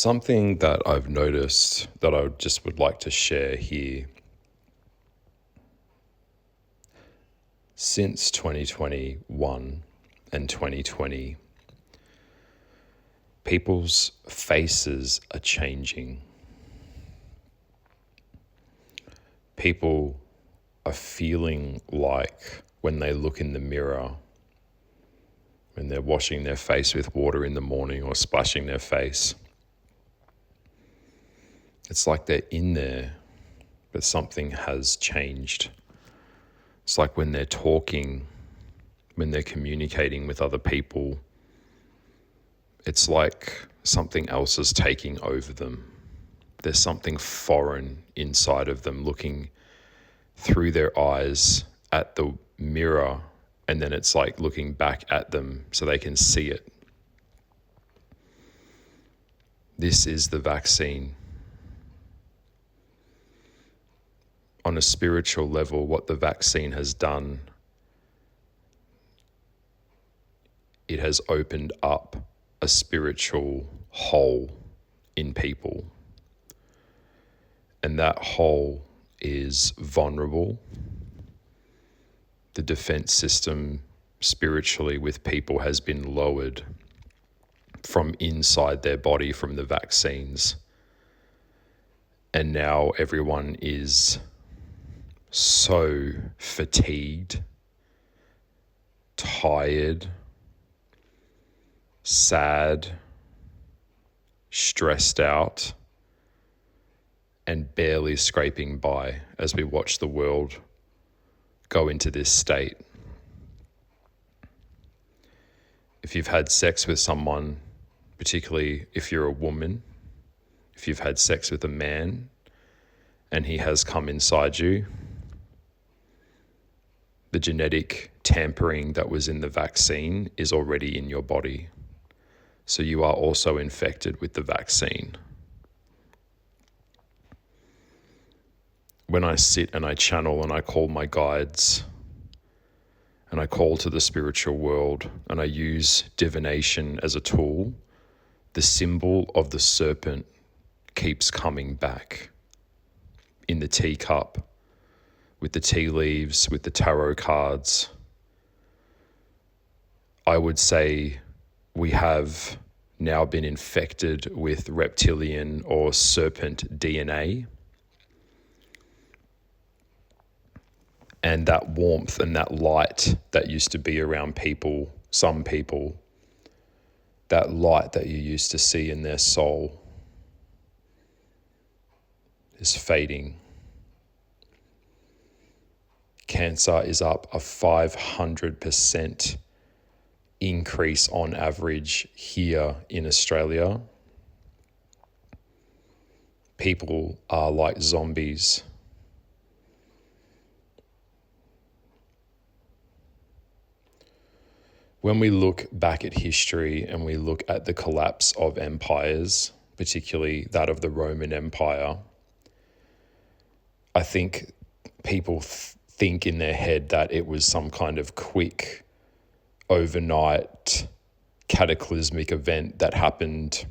Something that I've noticed that I just would like to share here. Since 2021 and 2020, people's faces are changing. People are feeling like when they look in the mirror, when they're washing their face with water in the morning or splashing their face, it's like they're in there, but something has changed. It's like when they're talking, when they're communicating with other people, it's like something else is taking over them. There's something foreign inside of them looking through their eyes at the mirror, and then it's like looking back at them so they can see it. This is the vaccine. On a spiritual level, what the vaccine has done, it has opened up a spiritual hole in people. And that hole is vulnerable. The defense system spiritually with people has been lowered from inside their body from the vaccines. And now everyone is so fatigued, tired, sad, stressed out, and barely scraping by as we watch the world go into this state. If you've had sex with someone, particularly if you're a woman, if you've had sex with a man and he has come inside you, the genetic tampering that was in the vaccine is already in your body. So you are also infected with the vaccine. When I sit and I channel and I call my guides and I call to the spiritual world and I use divination as a tool, the symbol of the serpent keeps coming back in the teacup, with the tea leaves, with the tarot cards. I would say we have now been infected with reptilian or serpent DNA. And that warmth and that light that used to be around people, some people, that light that you used to see in their soul is fading. Cancer is up a 500% increase on average here in Australia. People are like zombies. When we look back at history and we look at the collapse of empires, particularly that of the Roman Empire, I think people think in their head that it was some kind of quick, overnight, cataclysmic event that happened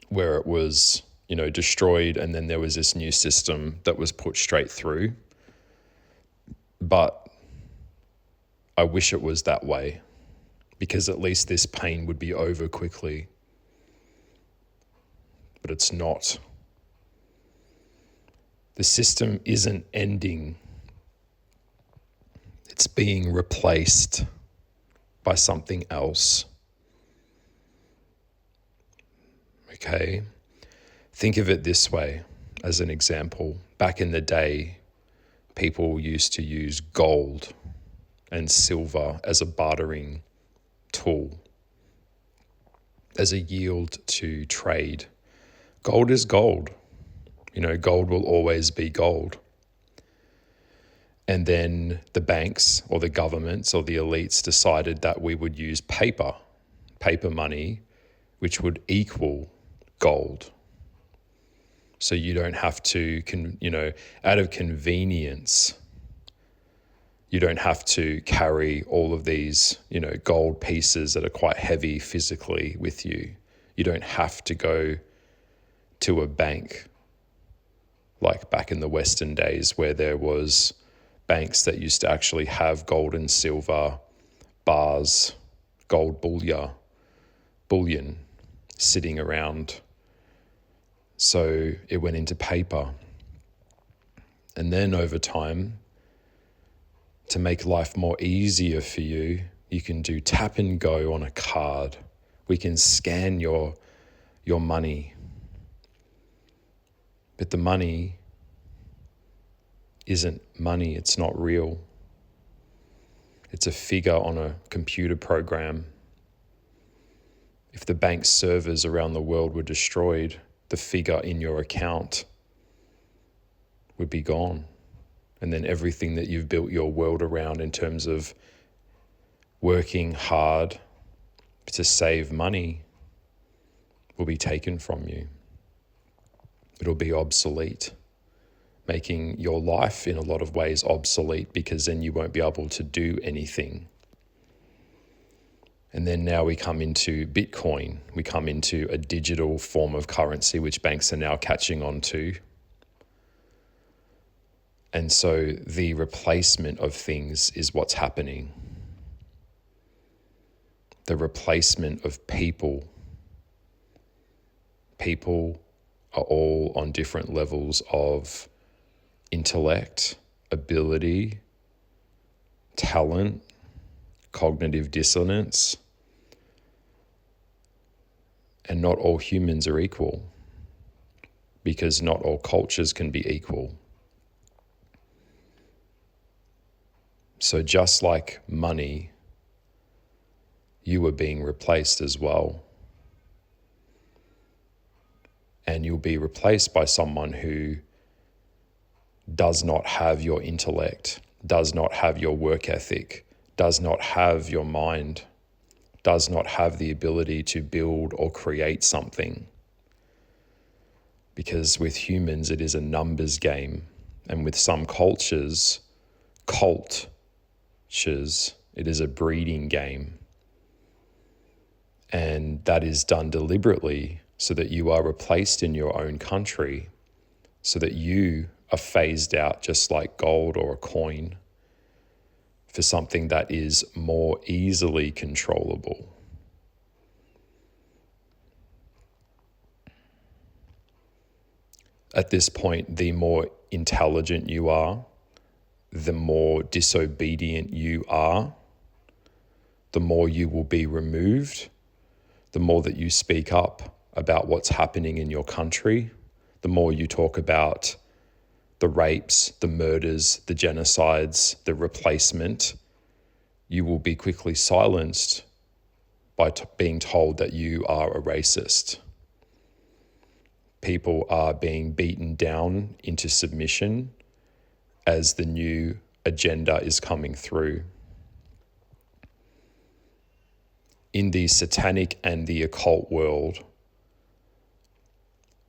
where it was, destroyed, and then there was this new system that was put straight through. But I wish it was that way, because at least this pain would be over quickly. But it's not. The system isn't ending. It's being replaced by something else. Okay? Think of it this way, as an example. Back in the day, people used to use gold and silver as a bartering tool, as a yield to trade. Gold is gold. Gold will always be gold. And then the banks or the governments or the elites decided that we would use paper money, which would equal gold. So you don't have to, out of convenience, you don't have to carry all of these, gold pieces that are quite heavy physically with you. You don't have to go to a bank like back in the Western days where there was banks that used to actually have gold and silver bars, gold bullion sitting around. So it went into paper. And then over time, to make life more easier for you, you can do tap and go on a card. We can scan your money. But the money isn't money, it's not real. It's a figure on a computer program. If the bank's servers around the world were destroyed, the figure in your account would be gone. And then everything that you've built your world around in terms of working hard to save money will be taken from you. It'll be obsolete, making your life in a lot of ways obsolete, because then you won't be able to do anything. And then now we come into Bitcoin. We come into a digital form of currency, which banks are now catching on to. And so the replacement of things is what's happening. The replacement of people. People are all on different levels of intellect, ability, talent, cognitive dissonance. And not all humans are equal, because not all cultures can be equal. So just like money, you are being replaced as well. And you'll be replaced by someone who does not have your intellect, does not have your work ethic, does not have your mind, does not have the ability to build or create something. Because with humans, it is a numbers game. And with some cultures, it is a breeding game. And that is done deliberately so that you are replaced in your own country, so that you are phased out just like gold or a coin for something that is more easily controllable. At this point, the more intelligent you are, the more disobedient you are, the more you will be removed, the more that you speak up about what's happening in your country, the more you talk about the rapes, the murders, the genocides, the replacement, you will be quickly silenced by being told that you are a racist. People are being beaten down into submission as the new agenda is coming through. In the satanic and the occult world,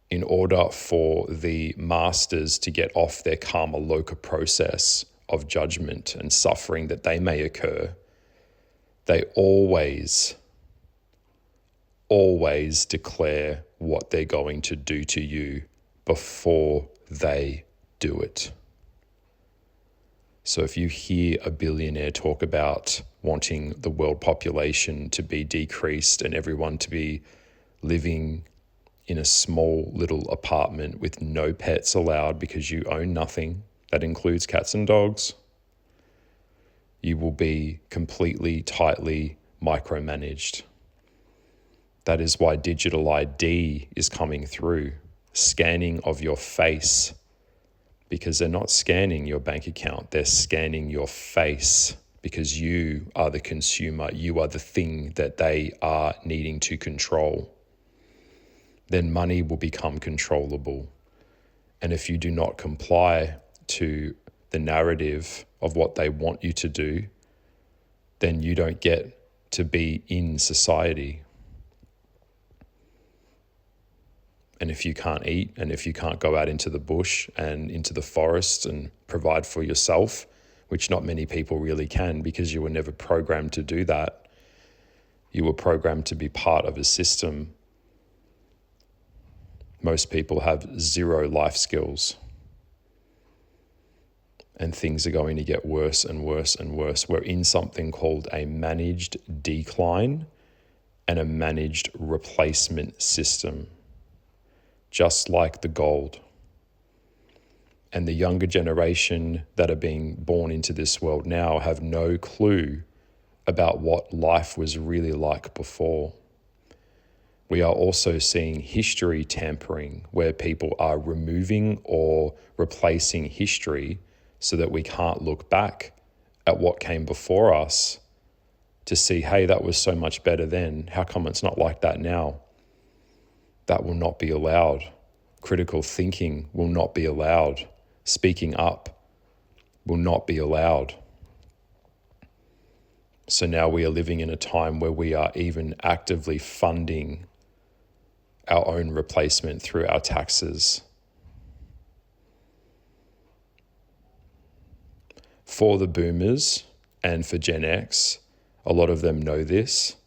in order for the masters to get off their karma loka process of judgment and suffering that they may occur, they always declare what they're going to do to you before they do it. So if you hear a billionaire talk about wanting the world population to be decreased and everyone to be living in a small little apartment with no pets allowed because you own nothing, that includes cats and dogs, you will be completely, tightly micromanaged. That is why digital ID is coming through, scanning of your face, because they're not scanning your bank account, they're scanning your face, because you are the consumer, you are the thing that they are needing to control. Then money will become controllable. And if you do not comply to the narrative of what they want you to do, then you don't get to be in society. And if you can't eat, and if you can't go out into the bush and into the forest and provide for yourself, which not many people really can because you were never programmed to do that, you were programmed to be part of a system Most people have zero life skills. And things are going to get worse and worse and worse. We're in something called a managed decline and a managed replacement system, just like the gold. And the younger generation that are being born into this world now have no clue about what life was really like before. We are also seeing history tampering, where people are removing or replacing history so that we can't look back at what came before us to see, hey, that was so much better then. How come it's not like that now? That will not be allowed. Critical thinking will not be allowed. Speaking up will not be allowed. So now we are living in a time where we are even actively funding our own replacement through our taxes. For the boomers and for Gen X, a lot of them know this,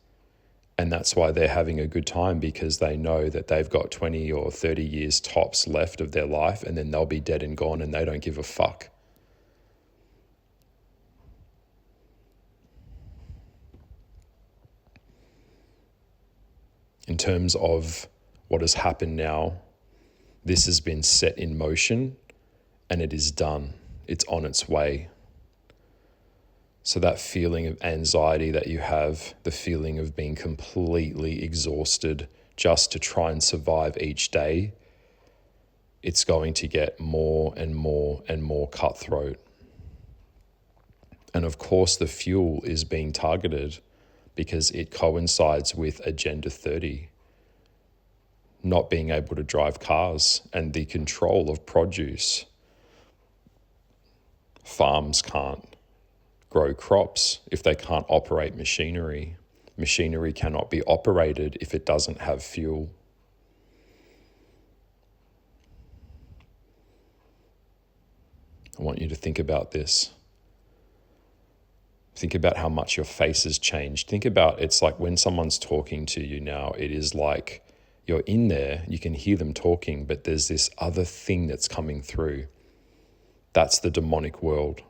and that's why they're having a good time, because they know that they've got 20 or 30 years tops left of their life, and then they'll be dead and gone, and they don't give a fuck. In terms of what has happened now, this has been set in motion, and it is done. It's on its way. So that feeling of anxiety that you have, the feeling of being completely exhausted just to try and survive each day, it's going to get more and more and more cutthroat. And of course, the fuel is being targeted because it coincides with Agenda 30, not being able to drive cars and the control of produce. Farms can't grow crops if they can't operate machinery. Machinery cannot be operated if it doesn't have fuel. I want you to think about this. Think about how much your face has changed. Think about, it's like when someone's talking to you now, it is like you're in there, you can hear them talking, but there's this other thing that's coming through. That's the demonic world.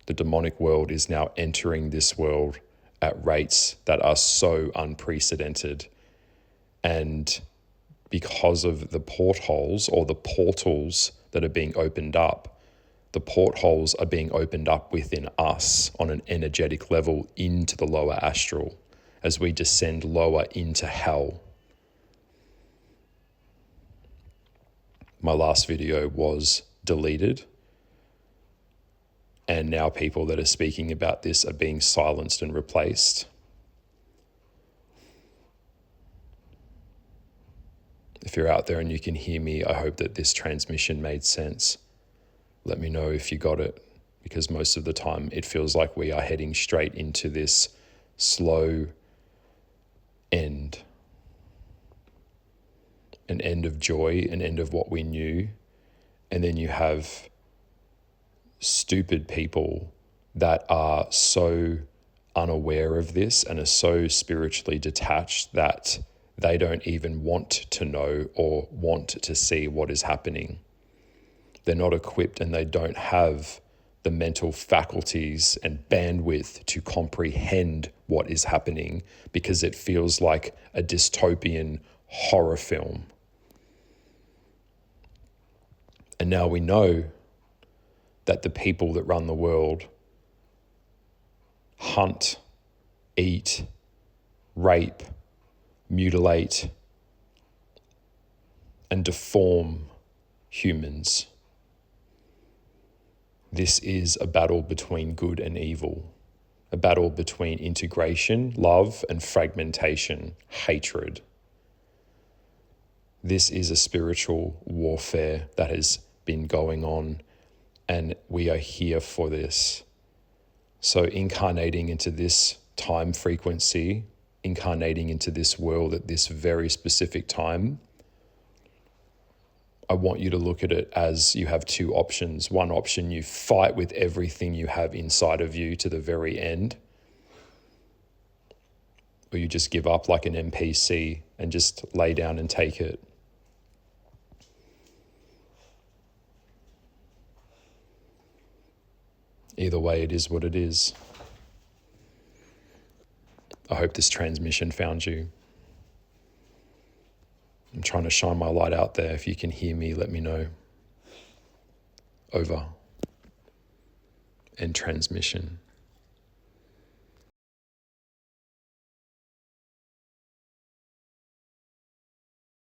The demonic world is now entering this world at rates that are so unprecedented. And because of the portholes or the portals that are being opened up, the portholes are being opened up within us on an energetic level into the lower astral as we descend lower into hell. My last video was deleted, and now people that are speaking about this are being silenced and replaced. If you're out there and you can hear me, I hope that this transmission made sense. Let me know if you got it, because most of the time it feels like we are heading straight into this slow end. An end of joy, an end of what we knew. And then you have stupid people that are so unaware of this and are so spiritually detached that they don't even want to know or want to see what is happening. They're not equipped and they don't have the mental faculties and bandwidth to comprehend what is happening because it feels like a dystopian horror film. And now we know that the people that run the world hunt, eat, rape, mutilate, and deform humans. This is a battle between good and evil, a battle between integration, love, and fragmentation, hatred. This is a spiritual warfare that has been going on, and we are here for this. So incarnating into this time frequency, incarnating into this world at this very specific time, I want you to look at it as you have two options. One option, you fight with everything you have inside of you to the very end, or you just give up like an NPC and just lay down and take it. Either way, it is what it is. I hope this transmission found you. I'm trying to shine my light out there. If you can hear me, let me know. Over. End transmission.